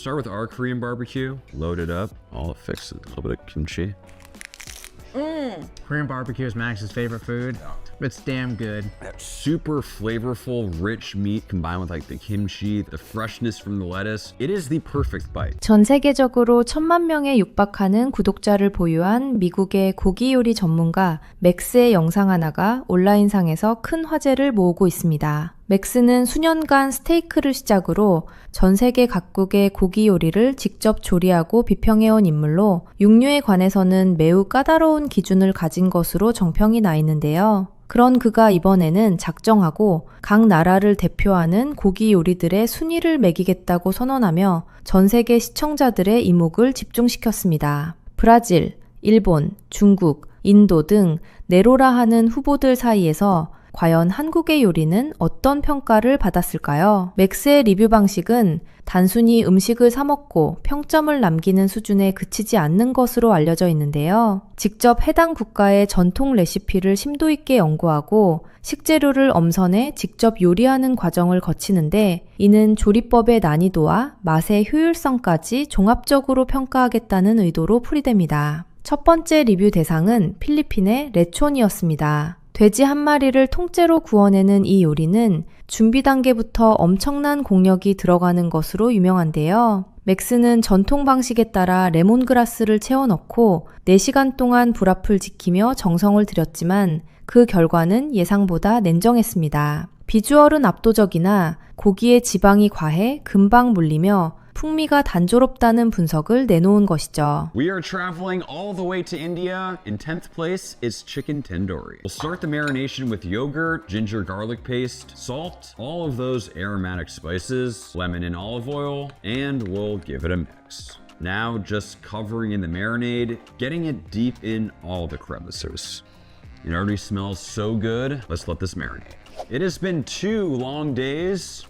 start with our Korean barbecue. Load it up. All it fixes a little bit of kimchi. Korean barbecue is Max's favorite food. It's damn good. That super flavorful, rich meat combined with like the kimchi, the freshness from the lettuce. It is the perfect bite. 전 세계적으로 1,000만 명에 육박하는 구독자를 보유한 미국의 고기 요리 전문가 맥스의 영상 하나가 온라인상에서 큰 화제를 모으고 있습니다. 맥스는 수년간 스테이크를 시작으로 전 세계 각국의 고기 요리를 직접 조리하고 비평해온 인물로 육류에 관해서는 매우 까다로운 기준을 가진 것으로 정평이 나 있는데요. 그런 그가 이번에는 작정하고 각 나라를 대표하는 고기 요리들의 순위를 매기겠다고 선언하며 전 세계 시청자들의 이목을 집중시켰습니다. 브라질, 일본, 중국, 인도 등 네로라 하는 후보들 사이에서 과연 한국의 요리는 어떤 평가를 받았을까요? 맥스의 리뷰 방식은 단순히 음식을 사 먹고 평점을 남기는 수준에 그치지 않는 것으로 알려져 있는데요. 직접 해당 국가의 전통 레시피를 심도 있게 연구하고 식재료를 엄선해 직접 요리하는 과정을 거치는데 이는 조리법의 난이도와 맛의 효율성까지 종합적으로 평가하겠다는 의도로 풀이됩니다. 첫 번째 리뷰 대상은 필리핀의 레촌이었습니다. 돼지 한 마리를 통째로 구워내는 이 요리는 준비 단계부터 엄청난 공력이 들어가는 것으로 유명한데요. 맥스는 전통 방식에 따라 레몬그라스를 채워 넣고 4시간 동안 불 앞을 지키며 정성을 들였지만 그 결과는 예상보다 냉정했습니다. 비주얼은 압도적이나 고기의 지방이 과해 금방 물리며 풍미가 단조롭다는 분석을 내놓은 것이죠. We are traveling all the way to India. In 10th place is chicken tandoori. We'll start the marination with yogurt, ginger garlic paste, salt, all of those aromatic spices, lemon and olive oil, and we'll give it a mix. Now just covering in the marinade, getting it deep in all the crevices. It already smells so good. Let's let this marinate. It has been 2 long days.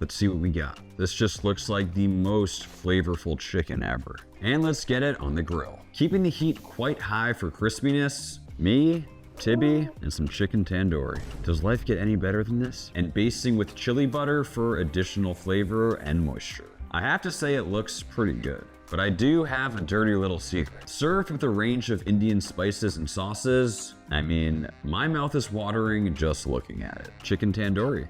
Let's see what we got. This just looks like the most flavorful chicken ever. And let's get it on the grill. Keeping the heat quite high for crispiness. Me, Tibby, and some chicken tandoori. Does life get any better than this? And basting with chili butter for additional flavor and moisture. I have to say it looks pretty good. But I do have a dirty little secret. Served with a range of Indian spices and sauces, I mean, my mouth is watering just looking at it. Chicken tandoori.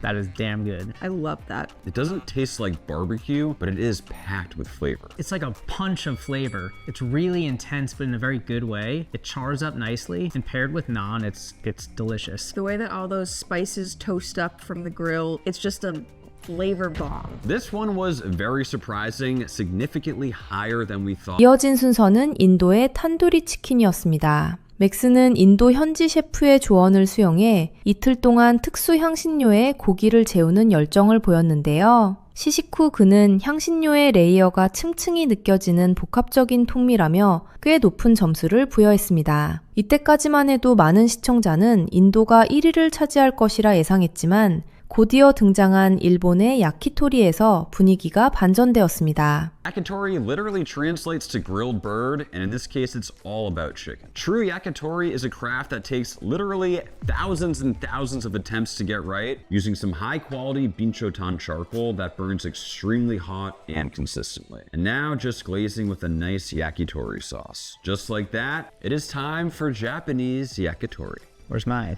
That is damn good. I love that. It doesn't taste like barbecue, but it is packed with flavor. It's like a punch of flavor. It's really intense, but in a very good way. It chars up nicely, and paired with naan, it's delicious. The way that all those spices toast up from the grill, it's just a flavor bomb. This one was very surprising, significantly higher than we thought. 이어진 순서는 인도의 탄두리 치킨이었습니다. 맥스는 인도 현지 셰프의 조언을 수용해 이틀 동안 특수 향신료에 고기를 재우는 열정을 보였는데요. 시식 후 그는 향신료의 레이어가 층층이 느껴지는 복합적인 풍미라며 꽤 높은 점수를 부여했습니다. 이때까지만 해도 많은 시청자는 인도가 1위를 차지할 것이라 예상했지만 곧이어 등장한 일본의 야키토리에서 분위기가 반전되었습니다. Yakitori literally translates to grilled bird, and in this case, it's all about chicken. True yakitori is a craft that takes literally thousands and thousands of attempts to get right, using some high-quality binchotan charcoal that burns extremely hot and consistently. And now just glazing with a nice yakitori sauce. Just like that, it is time for Japanese yakitori. Where's mine?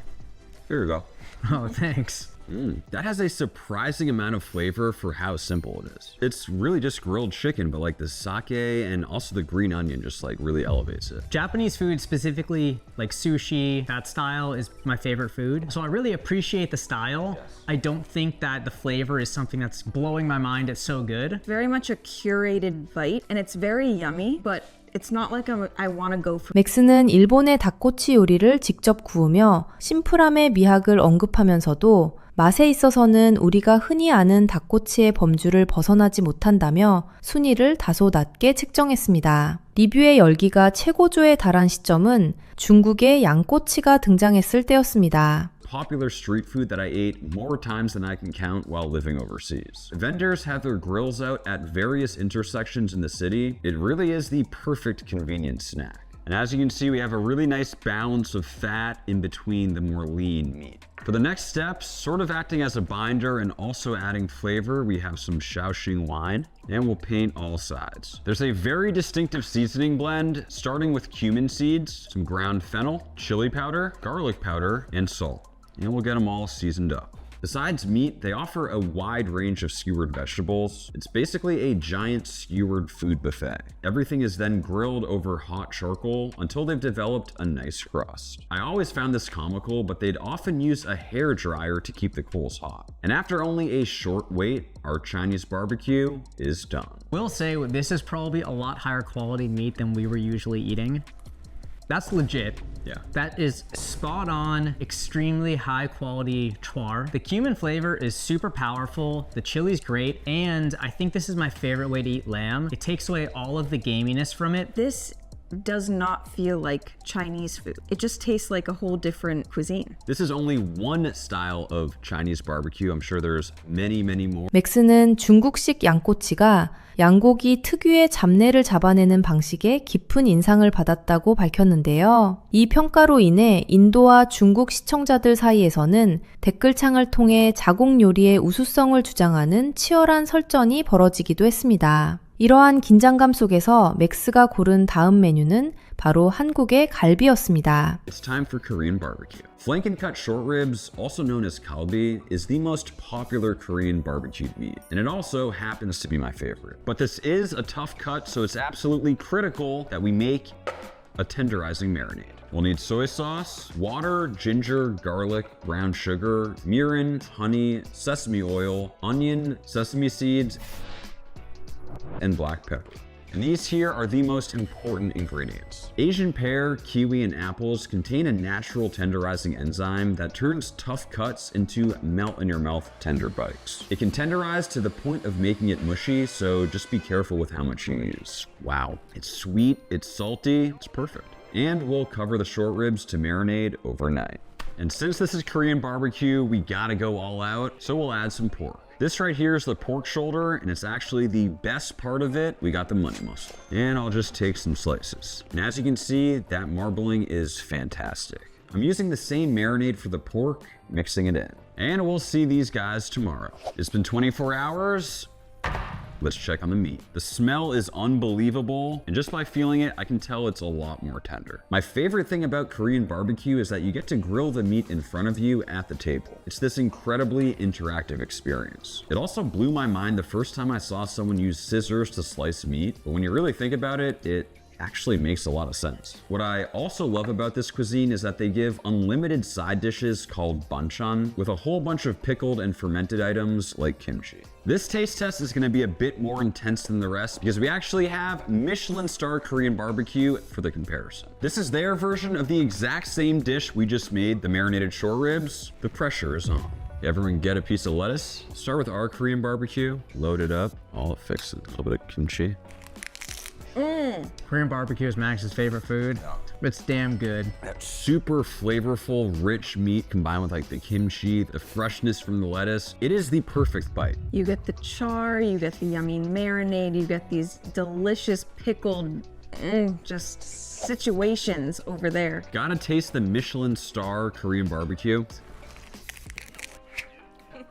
Here you go. Oh, thanks. That has a surprising amount of flavor for how simple it is. It's really just grilled chicken, but like the sake and also the green onion just like really elevates it. Japanese food, specifically like sushi, that style is my favorite food. So I really appreciate the style. I don't think that the flavor is something that's blowing my mind. It's so good. Very much a curated bite, and it's very yummy, but it's not like I want to go for. 맥스는 일본의 닭꼬치 요리를 직접 구우며 심플함의 미학을 언급하면서도 맛에 있어서는 우리가 흔히 아는 닭꼬치의 범주를 벗어나지 못한다며 순위를 다소 낮게 책정했습니다. 리뷰의 열기가 최고조에 달한 시점은 중국의 양꼬치가 등장했을 때였습니다. Popular street food that I ate more times than I can count while living overseas. Vendors have their grills out at various intersections in the city. It really is the perfect convenience snack. And as you can see, we have a really nice balance of fat in between the more lean meat. For the next steps, sort of acting as a binder and also adding flavor, we have some Shaoxing wine, and we'll paint all sides. There's a very distinctive seasoning blend, starting with cumin seeds, some ground fennel, chili powder, garlic powder, and salt. And we'll get them all seasoned up. Besides meat, they offer a wide range of skewered vegetables. It's basically a giant skewered food buffet. Everything is then grilled over hot charcoal until they've developed a nice crust. I always found this comical, but they'd often use a hair dryer to keep the coals hot. And after only a short wait, our Chinese barbecue is done. Will say this is probably a lot higher quality meat than we were usually eating. That's legit. Yeah. That is spot on, extremely high quality chuar. The cumin flavor is super powerful, the chili's great, and I think this is my favorite way to eat lamb. It takes away all of the gaminess from it. This does not feel like Chinese food. It just tastes like a whole different cuisine. This is only one style of Chinese barbecue. I'm sure there's many, many more. 맥스는 중국식 양꼬치가 양고기 특유의 잡내를 잡아내는 방식에 깊은 인상을 받았다고 밝혔는데요. 이 평가로 인해 인도와 중국 시청자들 사이에서는 댓글창을 통해 자국 요리의 우수성을 주장하는 치열한 설전이 벌어지기도 했습니다. 이러한 긴장감 속에서 맥스가 고른 다음 메뉴는 바로 한국의 갈비였습니다. It's time for Korean barbecue. Flank and cut short ribs, also known as kalbi, is the most popular Korean barbecued meat, and it also happens to be my favorite. But this is a tough cut, so it's absolutely critical that we make a tenderizing marinade. We'll need soy sauce, water, ginger, garlic, brown sugar, mirin, honey, sesame oil, onion, sesame seeds, and black pepper. And these here are the most important ingredients. Asian pear, kiwi, and apples contain a natural tenderizing enzyme that turns tough cuts into melt-in-your-mouth tender bites. It can tenderize to the point of making it mushy, so just be careful with how much you use. Wow, it's sweet, it's salty, it's perfect. And we'll cover the short ribs to marinate overnight. And since this is Korean barbecue, we gotta go all out, so we'll add some pork. This right here is the pork shoulder, and it's actually the best part of it. We got the money muscle. And I'll just take some slices. And as you can see, that marbling is fantastic. I'm using the same marinade for the pork, mixing it in. And we'll see these guys tomorrow. It's been 24 hours. Let's check on the meat. The smell is unbelievable, and just by feeling it, I can tell it's a lot more tender. My favorite thing about Korean barbecue is that you get to grill the meat in front of you at the table. It's this incredibly interactive experience. It also blew my mind the first time I saw someone use scissors to slice meat, but when you really think about it, it actually makes a lot of sense. What I also love about this cuisine is that they give unlimited side dishes called banchan with a whole bunch of pickled and fermented items like kimchi. This taste test is going to be a bit more intense than the rest because we actually have Michelin star Korean barbecue for the comparison. This is their version of the exact same dish we just made, the marinated short ribs. The pressure is on. Everyone get a piece of lettuce. Start with our Korean barbecue, load it up, all it fixed, a little bit of kimchi. Korean barbecue is Max's favorite food. It's damn good. That super flavorful, rich meat combined with like the kimchi, the freshness from the lettuce. It is the perfect bite. You get the char, you get the yummy marinade, you get these delicious pickled just situations over there. Gotta taste the Michelin star Korean barbecue.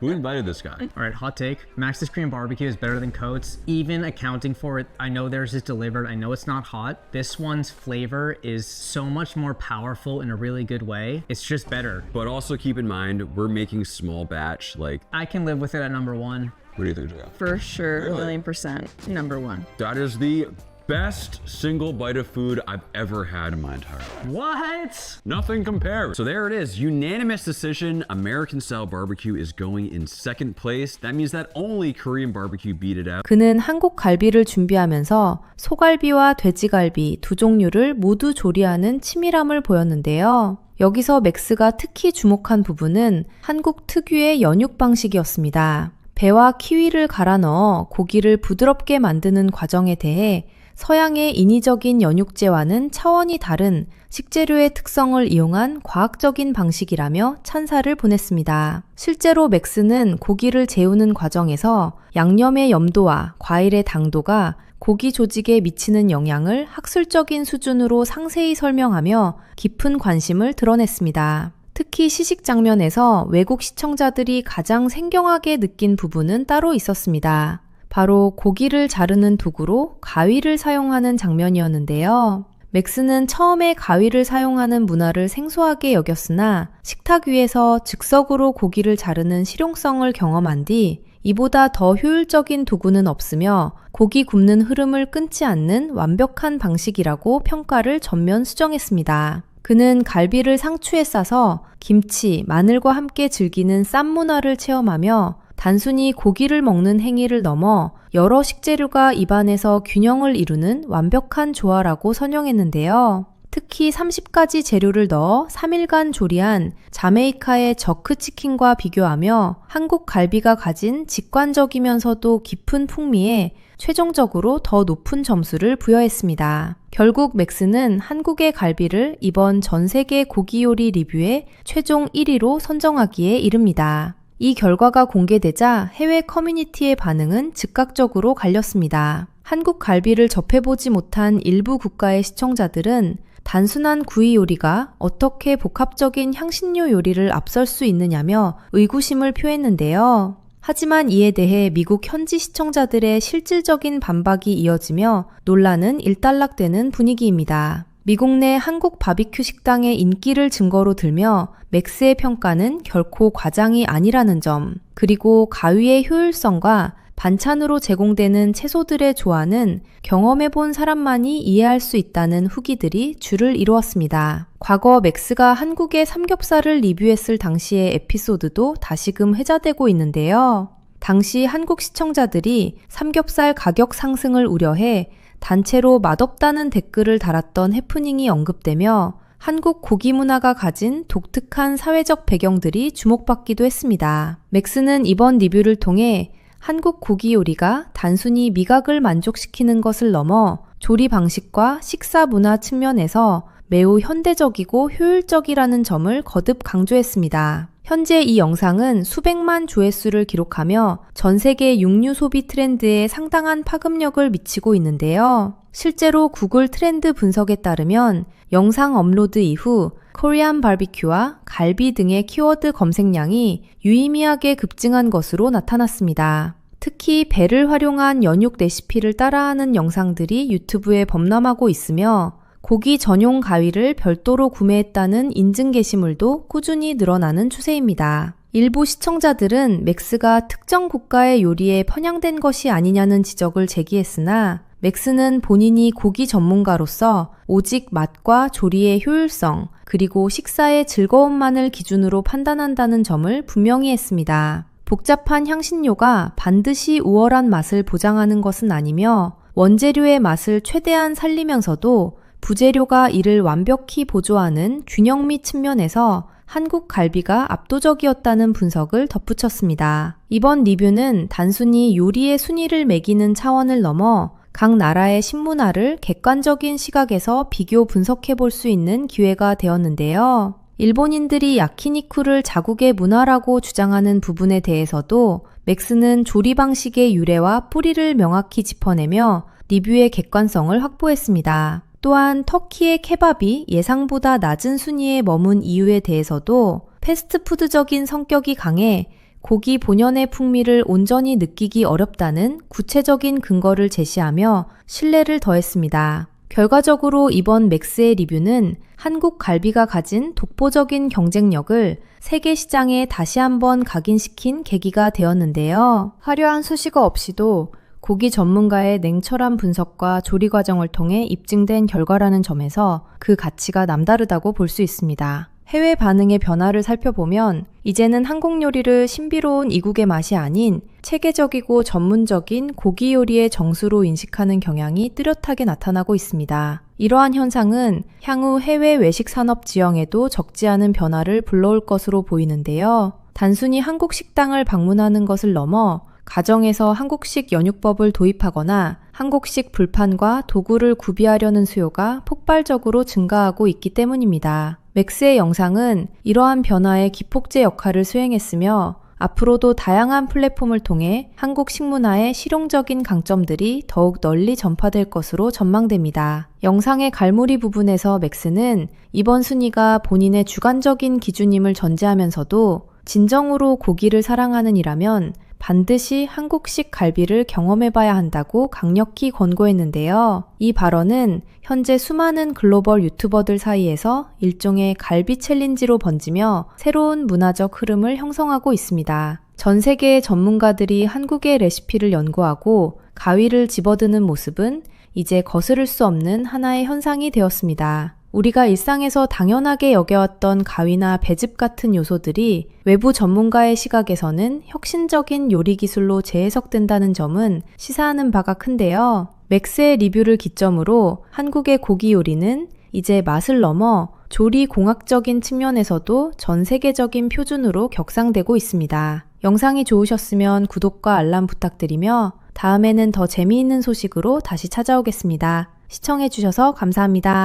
Who invited this guy? All right, hot take. Max's Korean barbecue is better than Coates. Even accounting for it, I know theirs is delivered. I know it's not hot. This one's flavor is so much more powerful in a really good way. It's just better. But also keep in mind, we're making small batch. Like, I can live with it at number one. what do you think, Jaya? For sure, Really? 1,000,000%, number one. That is the best single bite of food I've ever had in my entire life. What? Nothing compares. So there it is, unanimous decision. American style barbecue is going in second place. That means that only Korean barbecue beat it out. 그는 한국 갈비를 준비하면서 소갈비와 돼지갈비 두 종류를 모두 조리하는 치밀함을 보였는데요. 여기서 맥스가 특히 주목한 부분은 한국 특유의 연육 방식이었습니다. 배와 키위를 갈아 넣어 고기를 부드럽게 만드는 과정에 대해 서양의 인위적인 연육제와는 차원이 다른 식재료의 특성을 이용한 과학적인 방식이라며 찬사를 보냈습니다. 실제로 맥스는 고기를 재우는 과정에서 양념의 염도와 과일의 당도가 고기 조직에 미치는 영향을 학술적인 수준으로 상세히 설명하며 깊은 관심을 드러냈습니다. 특히 시식 장면에서 외국 시청자들이 가장 생경하게 느낀 부분은 따로 있었습니다. 바로 고기를 자르는 도구로 가위를 사용하는 장면이었는데요. 맥스는 처음에 가위를 사용하는 문화를 생소하게 여겼으나 식탁 위에서 즉석으로 고기를 자르는 실용성을 경험한 뒤 이보다 더 효율적인 도구는 없으며 고기 굽는 흐름을 끊지 않는 완벽한 방식이라고 평가를 전면 수정했습니다. 그는 갈비를 상추에 싸서 김치, 마늘과 함께 즐기는 쌈 문화를 체험하며 단순히 고기를 먹는 행위를 넘어 여러 식재료가 입안에서 균형을 이루는 완벽한 조화라고 선영했는데요. 특히 30가지 재료를 넣어 3일간 조리한 자메이카의 저크 치킨과 비교하며 한국 갈비가 가진 직관적이면서도 깊은 풍미에 최종적으로 더 높은 점수를 부여했습니다. 결국 맥스는 한국의 갈비를 이번 전 세계 고기 요리 리뷰의 최종 1위로 선정하기에 이릅니다. 이 결과가 공개되자 해외 커뮤니티의 반응은 즉각적으로 갈렸습니다. 한국 갈비를 접해보지 못한 일부 국가의 시청자들은 단순한 구이 요리가 어떻게 복합적인 향신료 요리를 앞설 수 있느냐며 의구심을 표했는데요. 하지만 이에 대해 미국 현지 시청자들의 실질적인 반박이 이어지며 논란은 일단락되는 분위기입니다. 미국 내 한국 바비큐 식당의 인기를 증거로 들며 맥스의 평가는 결코 과장이 아니라는 점, 그리고 가위의 효율성과 반찬으로 제공되는 채소들의 조화는 경험해본 사람만이 이해할 수 있다는 후기들이 줄을 이루었습니다. 과거 맥스가 한국의 삼겹살을 리뷰했을 당시의 에피소드도 다시금 회자되고 있는데요. 당시 한국 시청자들이 삼겹살 가격 상승을 우려해 단체로 맛없다는 댓글을 달았던 해프닝이 언급되며 한국 고기 문화가 가진 독특한 사회적 배경들이 주목받기도 했습니다. 맥스는 이번 리뷰를 통해 한국 고기 요리가 단순히 미각을 만족시키는 것을 넘어 조리 방식과 식사 문화 측면에서 매우 현대적이고 효율적이라는 점을 거듭 강조했습니다. 현재 이 영상은 수백만 조회수를 기록하며 전 세계 육류 소비 트렌드에 상당한 파급력을 미치고 있는데요. 실제로 구글 트렌드 분석에 따르면 영상 업로드 이후 코리안 바비큐와 갈비 등의 키워드 검색량이 유의미하게 급증한 것으로 나타났습니다. 특히 배를 활용한 연육 레시피를 따라하는 영상들이 유튜브에 범람하고 있으며 고기 전용 가위를 별도로 구매했다는 인증 게시물도 꾸준히 늘어나는 추세입니다. 일부 시청자들은 맥스가 특정 국가의 요리에 편향된 것이 아니냐는 지적을 제기했으나 맥스는 본인이 고기 전문가로서 오직 맛과 조리의 효율성, 그리고 식사의 즐거움만을 기준으로 판단한다는 점을 분명히 했습니다. 복잡한 향신료가 반드시 우월한 맛을 보장하는 것은 아니며 원재료의 맛을 최대한 살리면서도 부재료가 이를 완벽히 보조하는 균형미 측면에서 한국 갈비가 압도적이었다는 분석을 덧붙였습니다. 이번 리뷰는 단순히 요리의 순위를 매기는 차원을 넘어 각 나라의 식문화를 객관적인 시각에서 비교 분석해 볼 수 있는 기회가 되었는데요. 일본인들이 야키니쿠를 자국의 문화라고 주장하는 부분에 대해서도 맥스는 조리 방식의 유래와 뿌리를 명확히 짚어내며 리뷰의 객관성을 확보했습니다. 또한 터키의 케밥이 예상보다 낮은 순위에 머문 이유에 대해서도 패스트푸드적인 성격이 강해 고기 본연의 풍미를 온전히 느끼기 어렵다는 구체적인 근거를 제시하며 신뢰를 더했습니다. 결과적으로 이번 맥스의 리뷰는 한국 갈비가 가진 독보적인 경쟁력을 세계 시장에 다시 한번 각인시킨 계기가 되었는데요. 화려한 수식어 없이도 고기 전문가의 냉철한 분석과 조리 과정을 통해 입증된 결과라는 점에서 그 가치가 남다르다고 볼 수 있습니다. 해외 반응의 변화를 살펴보면 이제는 한국 요리를 신비로운 이국의 맛이 아닌 체계적이고 전문적인 고기 요리의 정수로 인식하는 경향이 뚜렷하게 나타나고 있습니다. 이러한 현상은 향후 해외 외식 산업 지형에도 적지 않은 변화를 불러올 것으로 보이는데요. 단순히 한국 식당을 방문하는 것을 넘어 가정에서 한국식 연육법을 도입하거나 한국식 불판과 도구를 구비하려는 수요가 폭발적으로 증가하고 있기 때문입니다. 맥스의 영상은 이러한 변화의 기폭제 역할을 수행했으며 앞으로도 다양한 플랫폼을 통해 한국 식문화의 실용적인 강점들이 더욱 널리 전파될 것으로 전망됩니다. 영상의 갈무리 부분에서 맥스는 이번 순위가 본인의 주관적인 기준임을 전제하면서도 진정으로 고기를 사랑하는 이라면 반드시 한국식 갈비를 경험해봐야 한다고 강력히 권고했는데요. 이 발언은 현재 수많은 글로벌 유튜버들 사이에서 일종의 갈비 챌린지로 번지며 새로운 문화적 흐름을 형성하고 있습니다. 전 세계의 전문가들이 한국의 레시피를 연구하고 가위를 집어드는 모습은 이제 거스를 수 없는 하나의 현상이 되었습니다. 우리가 일상에서 당연하게 여겨왔던 가위나 배즙 같은 요소들이 외부 전문가의 시각에서는 혁신적인 요리 기술로 재해석된다는 점은 시사하는 바가 큰데요. 맥스의 리뷰를 기점으로 한국의 고기 요리는 이제 맛을 넘어 조리 공학적인 측면에서도 전 세계적인 표준으로 격상되고 있습니다. 영상이 좋으셨으면 구독과 알람 부탁드리며 다음에는 더 재미있는 소식으로 다시 찾아오겠습니다. 시청해주셔서 감사합니다.